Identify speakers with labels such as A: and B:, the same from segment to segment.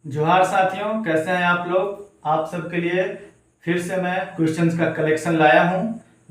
A: जोहार साथियों, कैसे हैं आप लोग। आप सबके लिए फिर से मैं क्वेश्चंस का कलेक्शन लाया हूं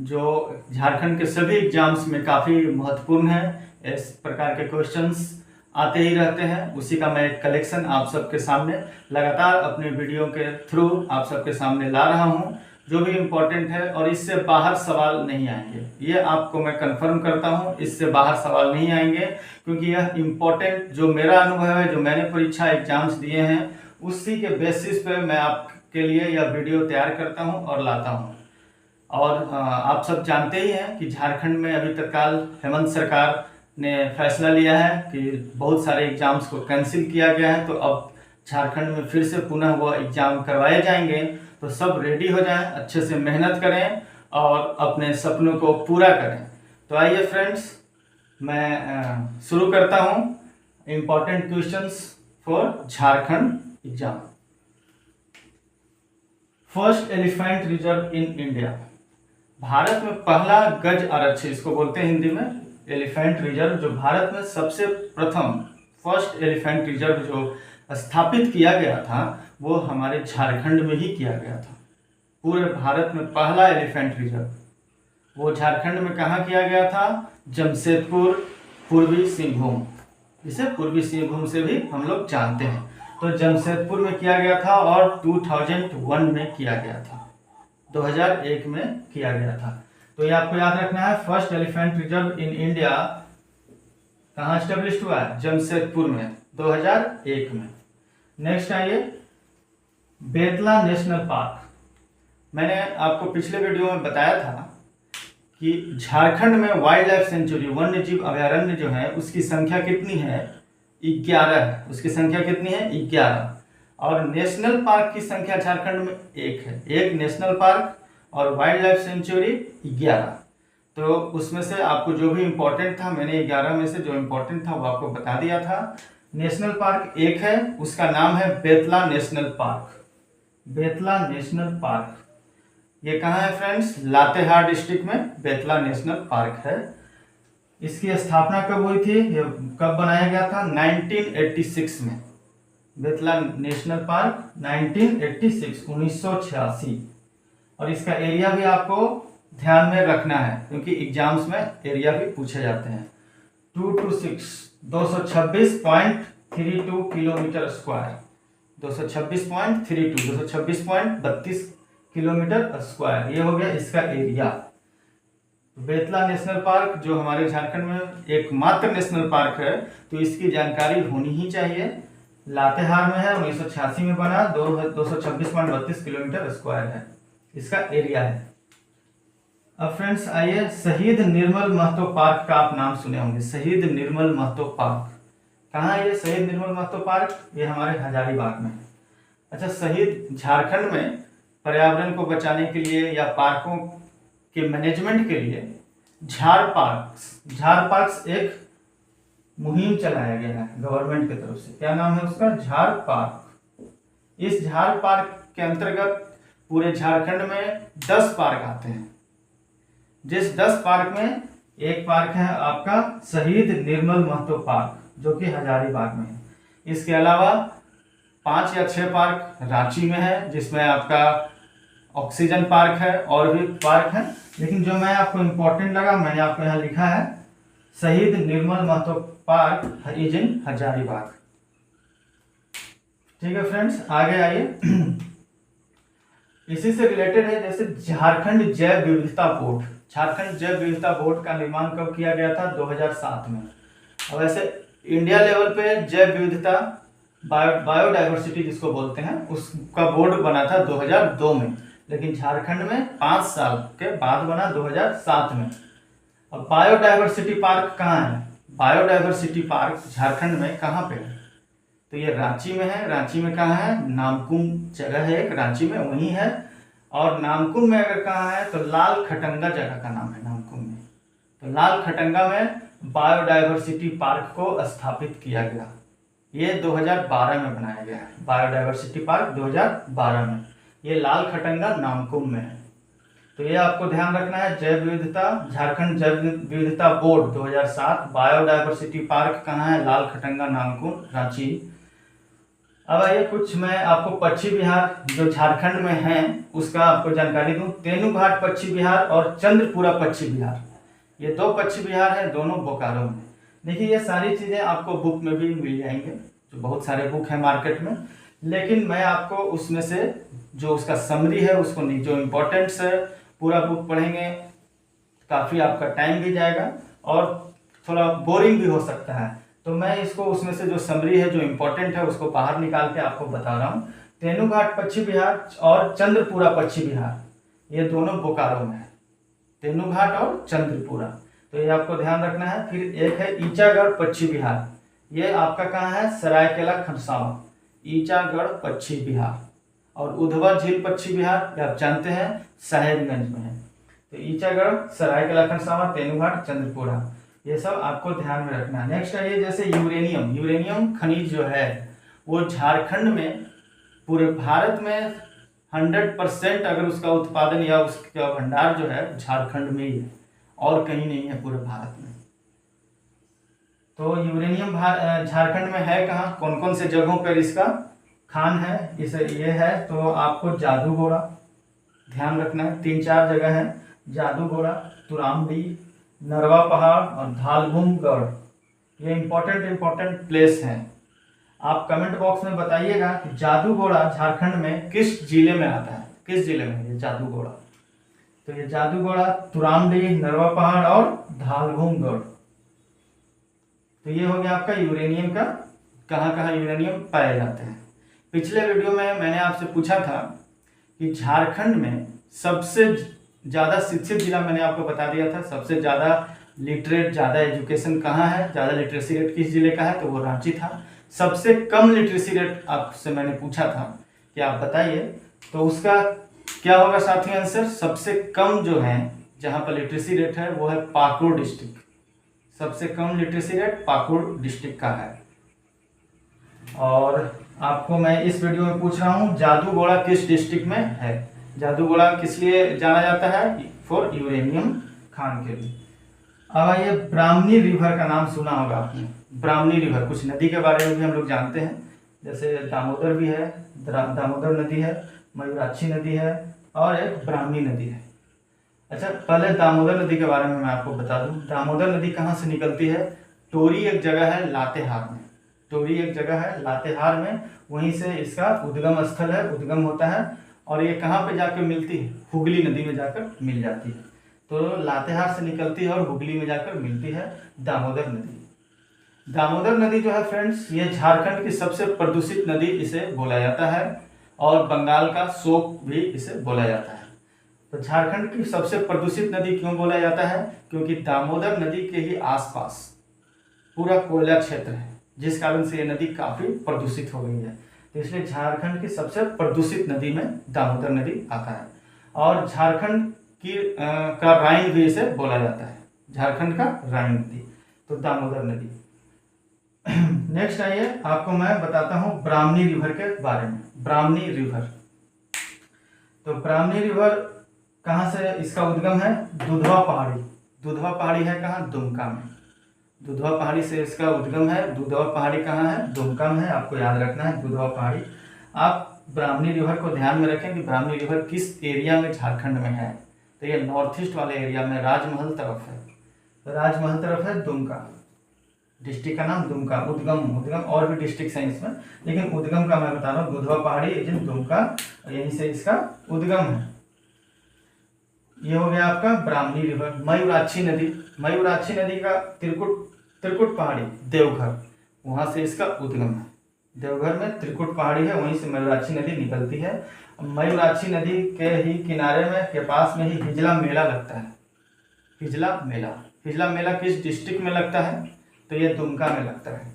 A: जो झारखंड के सभी एग्जाम्स में काफ़ी महत्वपूर्ण है। इस प्रकार के क्वेश्चंस आते ही रहते हैं, उसी का मैं एक कलेक्शन आप सबके सामने लगातार अपने वीडियो के थ्रू आप सबके सामने ला रहा हूं, जो भी इम्पोर्टेंट है। और इससे बाहर सवाल नहीं आएंगे, ये आपको मैं कंफर्म करता हूं, इससे बाहर सवाल नहीं आएंगे, क्योंकि यह इम्पोर्टेंट जो मेरा अनुभव है, जो मैंने परीक्षा एग्जाम्स दिए हैं, उसी के बेसिस पे मैं आपके लिए यह वीडियो तैयार करता हूं और लाता हूं। और आप सब जानते ही हैं कि झारखंड में अभी तत्काल हेमंत सरकार ने फैसला लिया है कि बहुत सारे एग्जाम्स को कैंसिल किया गया है, तो अब झारखंड में फिर से पुनः वह एग्ज़ाम करवाए जाएंगे। तो सब रेडी हो जाएं, अच्छे से मेहनत करें और अपने सपनों को पूरा करें। तो आइए फ्रेंड्स, मैं शुरू करता हूं important questions for Jharkhand exam. First elephant reserve in India. Bharat में पहला गज आरक्षित, इसको बोलते हैं हिंदी में एलिफेंट रिजर्व, जो भारत में सबसे प्रथम फर्स्ट एलिफेंट रिजर्व जो स्थापित किया गया था, वो हमारे झारखंड में ही किया गया था। पूरे भारत में पहला एलिफेंट रिजर्व वो झारखंड में कहाँ किया गया था? जमशेदपुर, पूर्वी सिंहभूम, जिसे पूर्वी सिंहभूम से भी हम लोग जानते हैं। तो जमशेदपुर में किया गया था और 2001 में किया गया था, 2001 में किया गया था। तो ये आपको याद रखना है, first elephant reserve in India कहाँ स्टेब्लिश हुआ है? जमशेदपुर में, 2001 में। नेक्स्ट आइए, बेतला नेशनल पार्क। मैंने आपको पिछले वीडियो में बताया था कि झारखंड में वाइल्ड लाइफ सेंचुरी, वन्य जीव अभयारण्य जो है, उसकी संख्या कितनी है? 11 है। उसकी संख्या कितनी है? 11। और नेशनल पार्क की संख्या झारखंड में 1 है, 1 नेशनल पार्क और वाइल्ड लाइफ सेंचुरी 11। तो उसमें से आपको जो भी इम्पोर्टेंट था, मैंने 11 में से जो इम्पोर्टेंट था वो आपको बता दिया था। नेशनल पार्क 1 है, उसका नाम है Betla national park. Betla national park ये कहाँ है फ्रेंड्स? लातेहार डिस्ट्रिक्ट में बेतला नेशनल पार्क है। इसकी स्थापना कब हुई थी? ये कब बनाया गया था? 1986 में। Betla national park 1986, 1986। और इसका एरिया भी आपको ध्यान में रखना है, क्योंकि एग्जाम्स में एरिया भी पूछे जाते हैं। 226.32 किलोमीटर स्क्वायर, 226.32, 226.32 किलोमीटर स्क्वायर, ये हो गया इसका एरिया। बेतला नेशनल पार्क जो हमारे झारखंड में एकमात्र नेशनल पार्क है, तो इसकी जानकारी होनी ही चाहिए। लातेहार में है, 1986 में बना, 226.32 किलोमीटर स्क्वायर है इसका एरिया है। अब फ्रेंड्स आइए, शहीद निर्मल महतो पार्क का आप नाम सुने होंगे। शहीद निर्मल महतो पार्क कहाँ है? ये शहीद निर्मल महतो पार्क ये हमारे हजारीबाग में। अच्छा, शहीद झारखंड में पर्यावरण को बचाने के लिए या पार्कों के मैनेजमेंट के लिए झार पार्क्स एक मुहिम चलाया गया है गवर्नमेंट की तरफ से। क्या नाम है उसका? झार पार्क। इस झार पार्क के अंतर्गत पूरे झारखंड में 10 पार्क आते हैं। जिस 10 पार्क में एक पार्क है आपका शहीद निर्मल महतो पार्क, जो कि हजारीबाग में है। इसके अलावा 5 या 6 पार्क रांची में है, जिसमें आपका ऑक्सीजन पार्क है, और भी पार्क है, लेकिन जो मैं आपको इम्पोर्टेंट लगा मैंने आपको यहाँ लिखा है, Shaheed Nirmal Mahto park is in Hazaribagh. ठीक है फ्रेंड्स, आगे आइए। इसी से रिलेटेड है, जैसे झारखंड जैव विविधता बोर्ड। झारखंड जैव विविधता बोर्ड का निर्माण कब किया गया था? 2007 में। और वैसे इंडिया लेवल पे जैव विविधता, बायोडाइवर्सिटी जिसको बोलते हैं, उसका बोर्ड बना था 2002 में, लेकिन झारखंड में 5 साल के बाद बना, 2007 में। अब बायोडाइवर्सिटी पार्क कहाँ है? बायोडाइवर्सिटी पार्क झारखंड में कहाँ पे है? तो ये रांची में है। रांची में कहाँ है? नामकुम जगह है एक, रांची में वहीं है। और नामकुम में अगर कहाँ है, तो लाल खटंगा जगह का नाम है नामकुम में। तो लाल खटंगा में बायोडाइवर्सिटी पार्क को स्थापित किया गया। ये 2012 में बनाया गया है, बायोडाइवर्सिटी पार्क 2012 में। ये लाल खटंगा नामकुम में है। तो ये आपको ध्यान रखना है, जैव विविधता, झारखंड जैव विविधता बोर्ड 2007, बायोडाइवर्सिटी पार्क कहाँ है? लाल खटंगा नामकुम, रांची। अब आइए कुछ मैं आपको पश्चिम बिहार जो झारखंड में है उसका आपको जानकारी दूं। तेनूघाट पश्चिम बिहार और चंद्रपुरा पश्चिम बिहार, ये दो पश्चिम बिहार है, दोनों बोकारो में। देखिए ये सारी चीज़ें आपको बुक में भी मिल जाएंगे, जो बहुत सारे बुक हैं मार्केट में, लेकिन मैं आपको उसमें से जो उसका समरी है उसको जो इम्पोर्टेंट्स है पूरा बुक पढ़ेंगे, काफ़ी आपका टाइम भी जाएगा और थोड़ा बोरिंग भी हो सकता है। तो मैं इसको उसमें से जो समरी है जो इम्पोर्टेंट है उसको बाहर निकाल के आपको बता रहा हूँ। तेनूघाट पश्चिम बिहार और चंद्रपुरा पश्चिम बिहार, ये दोनों बोकारो में है, तेनूघाट और चंद्रपुरा, तो ये आपको ध्यान रखना है। फिर एक है ईचागढ़ पश्चिम बिहार, ये आपका कहाँ है, सरायकेला खरसावां, ईचागढ़ पश्चिम बिहार। और उधवा झील पश्चिम बिहार, ये आप जानते हैं साहेबगंज में है। तो ईचागढ़, सरायकेला खरसावां, तेनूघाट, चंद्रपुरा, ये सब आपको ध्यान में रखना है। नेक्स्ट है ये जैसे यूरेनियम खनिज जो है वो झारखंड में, पूरे भारत में 100% अगर उसका उत्पादन या उसका भंडार जो है झारखंड में ही है और कहीं नहीं है पूरे भारत में। तो यूरेनियम झारखंड में है कहाँ, कौन कौन से जगहों पर इसका खान है, इसे ये है। तो आपको जादूगोड़ा ध्यान रखना है, 3-4 जगह है, जादूगोड़ा, तुरामडी, नरवा पहाड़ और धालभूमगढ़, ये इंपॉर्टेंट प्लेस हैं। आप कमेंट बॉक्स में बताइएगा कि जादूगोड़ा झारखंड में किस जिले में आता है, किस जिले में ये जादूगोड़ा। तो ये जादूगोड़ा, तुरामडी, नरवा पहाड़ और धालभूमगढ़। तो ये हो गया आपका यूरेनियम का, कहाँ कहाँ यूरेनियम पाए जाते हैं। पिछले वीडियो में मैंने आपसे पूछा था कि झारखंड में सबसे ज़्यादा शिक्षित जिला मैंने आपको बता दिया था, सबसे ज़्यादा लिटरेट, ज़्यादा एजुकेशन कहाँ है, ज़्यादा लिटरेसी रेट किस जिले का है, तो वो रांची था। सबसे कम लिटरेसी रेट आपसे मैंने पूछा था कि आप बताइए, तो उसका क्या होगा साथी आंसर, सबसे कम जो है जहाँ पर लिटरेसी रेट है वो है पाकुड़ डिस्ट्रिक्ट, सबसे कम लिटरेसी रेट पाकुड़ डिस्ट्रिक्ट का है। और आपको मैं इस वीडियो में पूछ रहा हूँ जादूगोड़ा किस डिस्ट्रिक्ट में है। जादूगोड़ा किस लिए जाना जाता है, फॉर यूरेनियम खान के लिए। अब आइए, ब्राह्मणी रिवर का नाम सुना होगा आपने, ब्राह्मणी रिवर, कुछ नदी के बारे में भी हम लोग जानते हैं, जैसे दामोदर भी है, दामोदर नदी है, मयूराक्षी नदी है और एक ब्राह्मणी नदी है। अच्छा, पहले दामोदर नदी के बारे में मैं आपको बता दूं। दामोदर नदी कहाँ से निकलती है, टोरी एक जगह है लातेहार में, टोरी एक जगह है लातेहार में, वहीं से इसका उद्गम स्थल है, उद्गम होता है। और ये कहाँ पे जाकर मिलती है, हुगली नदी में जाकर मिल जाती है। तो लातेहार से निकलती है और हुगली में जाकर मिलती है दामोदर नदी। दामोदर नदी जो है फ्रेंड्स, ये झारखंड की सबसे प्रदूषित नदी इसे बोला जाता है और बंगाल का शोक भी इसे बोला जाता है। तो झारखंड की सबसे प्रदूषित नदी क्यों बोला जाता है, क्योंकि दामोदर नदी के ही आसपास पूरा कोयला क्षेत्र है, जिस कारण से ये नदी काफ़ी प्रदूषित हो गई है। तो इसलिए झारखंड की सबसे प्रदूषित नदी में दामोदर नदी आता है। और झारखंड की का राइन भी इसे बोला जाता है, झारखंड का राइन नदी, तो दामोदर नदी। नेक्स्ट आइए, आपको मैं बताता हूँ ब्राह्मणी रिवर के बारे में। ब्राह्मणी रिवर, तो ब्राह्मणी रिवर कहाँ से इसका उद्गम है, दुधवा पहाड़ी, दुधवा पहाड़ी है कहाँ, दुमका में, दुधवा पहाड़ी से इसका उद्गम है। दुधवा पहाड़ी कहाँ है, दुमका में है, आपको याद रखना है दुधवा पहाड़ी। आप ब्राह्मणी रिवर को ध्यान में रखें कि ब्राह्मणी रिवर किस एरिया में झारखंड में है, तो ये नॉर्थ ईस्ट वाले एरिया में राजमहल तरफ है, तो राजमहल तरफ है दुमका, डिस्ट्रिक्ट का नाम दुमका। उद्गम और भी डिस्ट्रिक्ट हैं इसमें, लेकिन उद्गम का मैं बता रहा हूँ, दुधवा पहाड़ी दुमका, यहीं से इसका उद्गम है। ये हो गया आपका ब्राह्मणी रिवर। मयूराक्षी नदी, मयूराक्षी नदी का त्रिकुट पहाड़ी देवघर, वहाँ से इसका उद्गम है। देवघर में त्रिकुट पहाड़ी है, वहीं से मयूराक्षी नदी निकलती है। मयूराक्षी नदी के ही किनारे में के पास में ही हिजला मेला लगता है, हिजला मेला। हिजला मेला किस डिस्ट्रिक्ट में लगता है, तो ये दुमका में लगता है।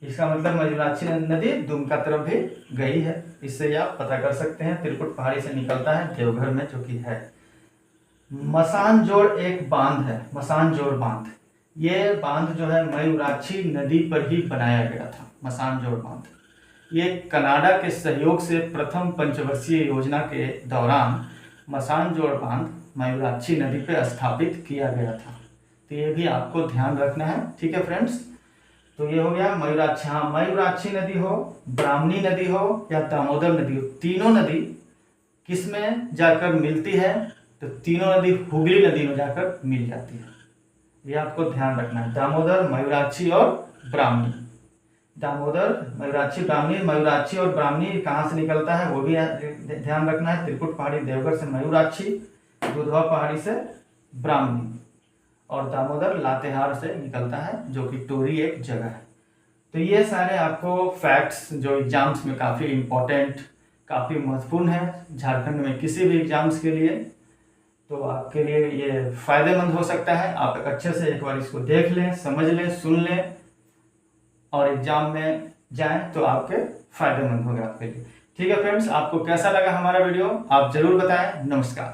A: इसका मतलब मयूराक्षी नदी दुमका तरफ भी गई है, इससे आप पता कर सकते हैं। त्रिकुट पहाड़ी से निकलता है देवघर में, जो कि है। मसानजोड़ एक बांध है, मसानजोड़ बांध, ये बांध जो है मयूराक्षी नदी पर ही बनाया गया था। मसानजोड़ बांध ये कनाडा के सहयोग से प्रथम पंचवर्षीय योजना के दौरान मसानजोड़ बांध मयूराक्षी नदी पर स्थापित किया गया था। तो ये भी आपको ध्यान रखना है, ठीक है फ्रेंड्स। तो ये हो गया मयूराक्षी। हाँ, मयूराक्षी नदी हो, ब्राह्मणी नदी हो या दामोदर नदी हो, तीनों नदी किस में जाकर मिलती है? तो तीनों नदी हुगली नदी में जाकर मिल जाती है। ये आपको ध्यान रखना है, दामोदर, मयूराक्षी और ब्राह्मणी। दामोदर, मयूराक्षी, ब्राह्मणी। मयूराक्षी और ब्राह्मणी कहाँ से निकलता है वो भी ध्यान रखना है। त्रिकुट पहाड़ी देवगढ़ से मयूराक्षी, दुधवा पहाड़ी से ब्राह्मणी, और दामोदर लातेहार से निकलता है, जो कि टोरी एक जगह है। तो ये सारे आपको फैक्ट्स जो एग्जाम्स में काफ़ी इम्पोर्टेंट, काफ़ी महत्वपूर्ण है झारखंड में किसी भी एग्जाम्स के लिए, तो आपके लिए ये फायदेमंद हो सकता है। आप अच्छे से एक बार इसको देख लें, समझ लें, सुन लें और एग्जाम में जाएं तो आपके फायदेमंद होगा आपके लिए। ठीक है फ्रेंड्स, आपको कैसा लगा हमारा वीडियो आप जरूर बताएं। नमस्कार।